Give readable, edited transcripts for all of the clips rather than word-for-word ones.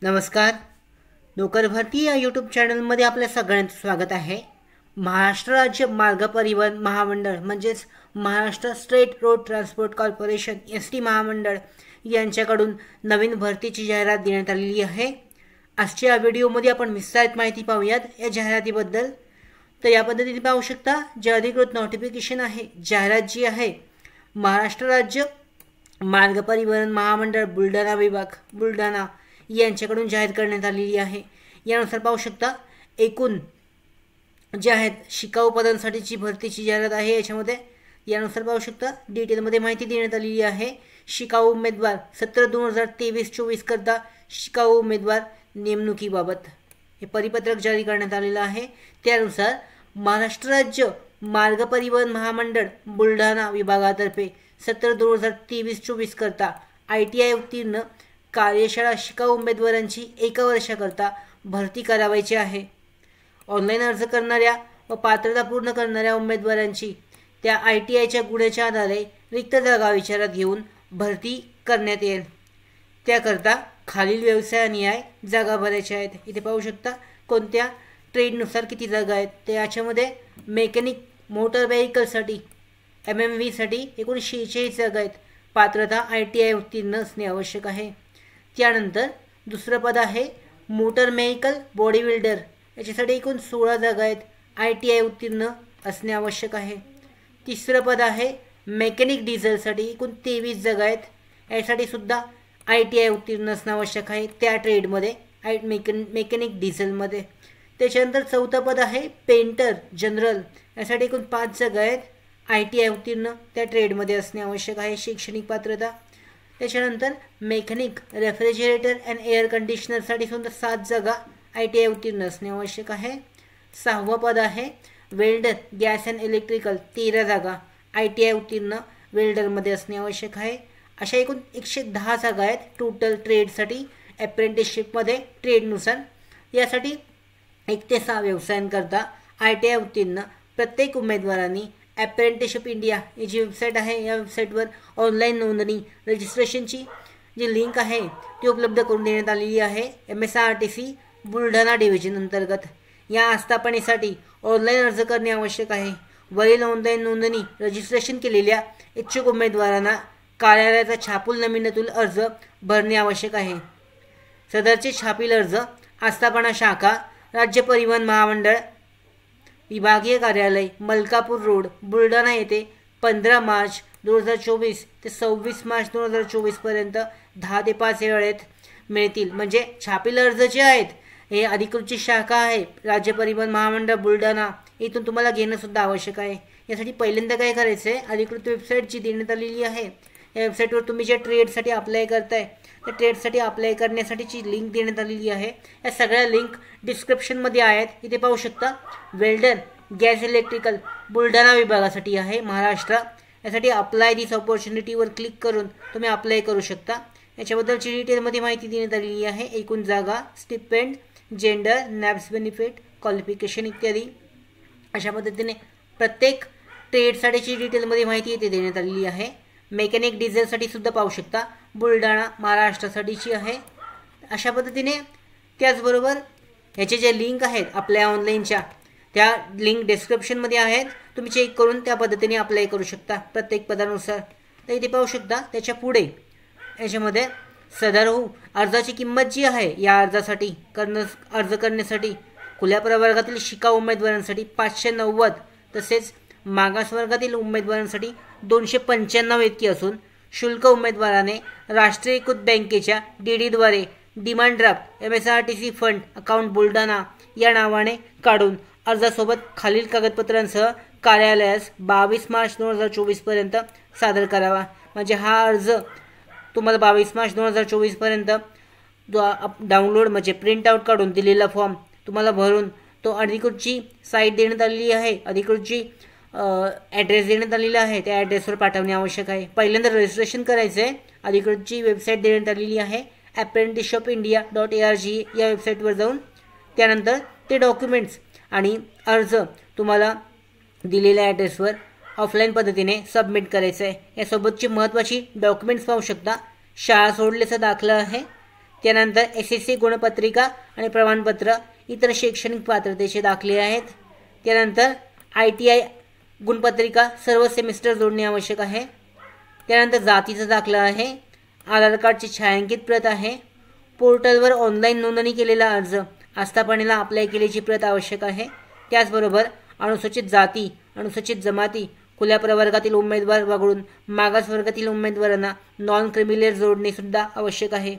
नमस्कार. नोकर भरती या यूट्यूब चॅनलमध्ये आपल्या सगळ्यांचं स्वागत आहे. महाराष्ट्र राज्य मार्ग परिवहन महामंडळ म्हणजेच Maharashtra state road transport corporation ST महामंडळ यांच्याकडून नवीन भरतीची जाहिरात देण्यात आलेली आहे. आजच्या व्हिडिओमध्ये आपण विस्तारित माहिती पाहूयात या जाहिरातीबद्दल. तर या पद्धतीने पाहू शकता जे अधिकृत नोटिफिकेशन आहे, जाहिरात जी आहे महाराष्ट्र राज्य मार्ग परिवहन महामंडळ बुलढाणा विभाग बुलढाणा यांच्याकडून जाहीर करण्यात आलेली आहे. यानुसार पाहू शकता एकूण जे आहेत शिकाऊ पदांसाठीची भरतीची जाहिरात आहे. यानुसार पाहू शकता डिटेलमध्ये माहिती देण्यात आलेली आहे. शिकाऊ उमेदवार 17/2023-24 करता शिकाऊ उमेदवार नेमणुकीबाबत हे परिपत्रक जारी करण्यात आलेलं आहे. त्यानुसार महाराष्ट्र राज्य मार्ग परिवहन महामंडळ बुलढाणा विभागातर्फे 17/2023-24 करता ITI उत्तीर्ण कार्यशाळा शिकाऊ उमेदवारांची 1 वर्षाकरता भरती करावायची आहे. ऑनलाईन अर्ज करणाऱ्या व पात्रता पूर्ण करणाऱ्या उमेदवारांची त्या ITIच्या गुणाच्या आधारे रिक्त जागा विचारात घेऊन भरती करण्यात येईल. त्याकरता खालील व्यवसायानिहाय जागा भरायच्या आहेत. इथे पाहू शकता कोणत्या ट्रेडनुसार किती जागा आहेत. ते याच्यामध्ये मेकॅनिक मोटर व्हेकलसाठी MMVसाठी एकूण 46 जागा आहेत. पात्रता ITI उत्तीर्ण असणे आवश्यक आहे. त्यानंतर दुसरं पद आहे मोटर व्हेकल बॉडी बिल्डर, याच्यासाठी एकूण 16 जागा आहेत. ITI उत्तीर्ण असणे आवश्यक आहे. तिसरं पद आहे मेकॅनिक डिझेलसाठी एकूण 23 जागा आहेत. यासाठी सुद्धा ITI उत्तीर्ण असणं आवश्यक आहे त्या ट्रेडमध्ये मेकॅनिक डिझेलमध्ये. त्याच्यानंतर चौथं पद आहे पेंटर जनरल, यासाठी एकूण 5 जागा आहेत. ITI उत्तीर्ण त्या ट्रेडमध्ये असणे आवश्यक आहे. शैक्षणिक पात्रता. त्याच्यानंतर मेकॅनिक रेफ्रिजरेटर अँड एअर कंडिशनरसाठी सुद्धा 7 जागा ITI उत्तीर्ण असणे आवश्यक आहे. 6वं पद आहे वेल्डर गॅस अँड इलेक्ट्रिकल, 13 जागा ITI उत्तीर्ण वेल्डरमध्ये असणे आवश्यक आहे. अशा एकूण 110 जागा आहेत टोटल ट्रेडसाठी अप्रेंटिसशिपमध्ये ट्रेडनुसार. यासाठी 1 ते 6 व्यवसायांकरता ITI उत्तीर्ण प्रत्येक उमेदवारांनी अप्रेंटिसशिप इंडिया ही जी वेबसाईट आहे या वेबसाईटवर ऑनलाईन नोंदणी रजिस्ट्रेशनची जी लिंक आहे ती उपलब्ध करून देण्यात आलेली आहे. MSRTC बुलढाणा डिव्हिजन अंतर्गत या आस्थापनेसाठी ऑनलाईन अर्ज करणे आवश्यक आहे. वरील ऑनलाईन नोंदणी रजिस्ट्रेशन केलेल्या इच्छुक उमेदवारांना कार्यालयाचा छापूल नमुन्यातील अर्ज भरणे आवश्यक आहे. सदरचे छापील अर्ज आस्थापना शाखा राज्य परिवहन महामंडळ विभागीय कार्यालय मलकापूर रोड बुलढाणा येथे 15 मार्च 2024 ते 26 मार्च 2024 पर्यंत 10 ते 5 या वेळेत मिळतील. म्हणजे छापील अर्ज जे आहेत हे अधिकृतची शाखा आहे राज्य परिवहन महामंडळ बुलढाणा, इथून तुम्हाला घेणं सुद्धा आवश्यक आहे. यासाठी पहिल्यांदा काय करायचं आहे, अधिकृत वेबसाईट जी देण्यात आलेली आहे या वेबसाईटवर तुम्ही ज्या ट्रेडसाठी अप्लाय करताय त्या ट्रेडसाठी अप्लाय करण्यासाठीची लिंक देण्यात आलेली आहे. या सगळ्या लिंक डिस्क्रिप्शनमध्ये आहेत. इथे पाहू शकता वेल्डर गॅस इलेक्ट्रिकल बुलढाणा विभागासाठी आहे महाराष्ट्र. यासाठी अप्लाय दिस ऑपॉर्च्युनिटीवर क्लिक करून तुम्ही अप्लाय करू शकता. याच्याबद्दलची डिटेलमध्ये माहिती देण्यात आलेली आहे. एकूण जागा, स्टिपेंड, जेंडर, नॅब्स बेनिफिट, क्वालिफिकेशन इत्यादी. अशा पद्धतीने प्रत्येक ट्रेडसाठीची डिटेलमध्ये माहिती इथे देण्यात आलेली आहे. मेकॅनिक डिझेलसाठी सुद्धा पाहू शकता बुलढाणा महाराष्ट्रासाठीची आहे. अशा पद्धतीने त्याचबरोबर ह्याचे जे लिंक आहेत आपल्या ऑनलाईनच्या त्या लिंक डिस्क्रिप्शनमध्ये आहेत. तुम्ही चेक करून त्या पद्धतीने अप्लाय करू शकता प्रत्येक पदानुसार. तर इथे पाहू शकता त्याच्या पुढे याच्यामध्ये सदर अर्जाची किंमत जी आहे या अर्जासाठी अर्ज करण्यासाठी खुल्या प्रवर्गातील शिकाऊ उमेदवारांसाठी 590 तसेच मागासवर्गातील उमेदवारांसाठी 295 इतकी असून शुल्क उमेदवाराने राष्ट्रीयकृत बँकेच्या DDद्वारे demand draft MSRTC fund account Buldhana या नावाने काढून अर्जासोबत खालील कागदपत्रांसह कार्यालयास 22 मार्च 2024 पर्यंत सादर करावा. म्हणजे हा अर्ज तुम्हाला 22 मार्च 2024 पर्यंत डाउनलोड म्हणजे प्रिंट आउट काढून दिलेला फॉर्म तुम्हाला भरून तो अधिकृतची साईट देण्यात आलेली आहे, अधिकृतची ॲड्रेस देण्यात आलेला आहे त्या ॲड्रेसवर पाठवणे आवश्यक आहे. पहिल्यांदा रजिस्ट्रेशन करायचं आहे. अधिकृतची वेबसाईट देण्यात आलेली आहे apprenticeshipindia.org या वेबसाईटवर जाऊन. त्यानंतर ते डॉक्युमेंट्स आणि अर्ज तुम्हाला दिलेल्या ॲड्रेसवर ऑफलाईन पद्धतीने सबमिट करायचं आहे. यासोबतची महत्त्वाची डॉक्युमेंट्स पाहू शकता. शाळा सोडल्याचा दाखला आहे, त्यानंतर SSC गुणपत्रिका आणि प्रमाणपत्र, इतर शैक्षणिक पात्रतेचे दाखले आहेत. त्यानंतर ITI गुणपत्रिका सर्व सेमिस्टर जोडणे आवश्यक आहे. त्यानंतर जातीचा दाखला आहे, आधार कार्डची छायांकित प्रत आहे, पोर्टलवर ऑनलाईन नोंदणी केलेला अर्ज, आस्थापनेला अप्लाय केल्याची प्रत आवश्यक आहे. त्याचबरोबर अनुसूचित जाती, अनुसूचित जमाती, खुल्या प्रवर्गातील उमेदवार वगळून मागास वर्गातील उमेदवारांना नॉन क्रिमिनल जोडणे सुद्धा आवश्यक आहे.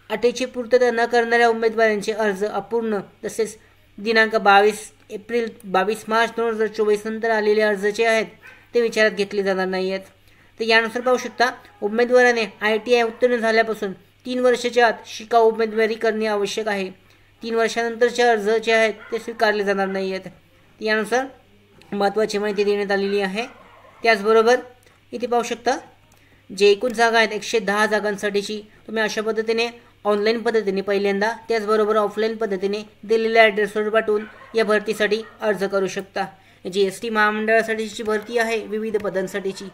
अटीची पूर्तता न करणाऱ्या उमेदवारांचे अर्ज अपूर्ण तसेच दिनांक 22 मार्च 2024 नंतर आलेले अर्ज जे आहेत ते विचारात घेतले जाणार नाही आहेत. तर यानुसार पाहू शकता उमेदवाराने ITI उत्तीर्ण झाल्यापासून 3 वर्षाच्या आत शिकाऊ उमेदवारी करणे आवश्यक आहे. 3 वर्षानंतरचे अर्ज जे आहेत ते स्वीकारले जाणार नाही आहेत. यानुसार महत्त्वाची माहिती देण्यात आलेली आहे. त्याचबरोबर इथे पाहू शकता जे एकूण जागा आहेत 110 जागांसाठीची तुम्ही अशा पद्धतीने ऑनलाईन पद्धतीने पहिल्यांदा, त्याचबरोबर ऑफलाईन पद्धतीने दिलेल्या ॲड्रेसवर पाठवून या भरतीसाठी अर्ज करू शकता. GST महामंडळासाठीची भरती आहे विविध पदांसाठीची.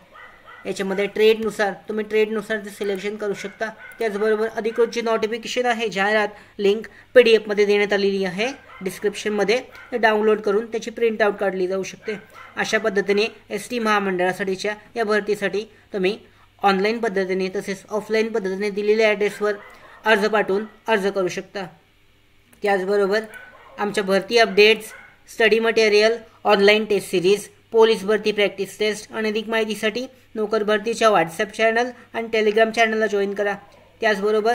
याच्यामध्ये ट्रेडनुसार तुम्ही ट्रेडनुसार सिलेक्शन करू शकता. त्याचबरोबर अधिकृत जी नोटिफिकेशन आहे, जाहिरात लिंक PDF देण्यात आलेली आहे डिस्क्रिप्शनमध्ये, डाउनलोड करून त्याची प्रिंटआउट काढली जाऊ शकते. अशा पद्धतीने ST महामंडळासाठीच्या या भरतीसाठी तुम्ही ऑनलाईन पद्धतीने तसेच ऑफलाईन पद्धतीने दिलेल्या ॲड्रेसवर अर्ज पाठवून अर्ज करू शकता. त्याचबरोबर आमच्या भरती updates, study material, online test series, police भरती प्रॅक्टिस टेस्ट आणि अधिक माहितीसाठी नोकर भरतीच्या WhatsApp चॅनल आणि टेलिग्राम चॅनलला जॉईन करा. त्याचबरोबर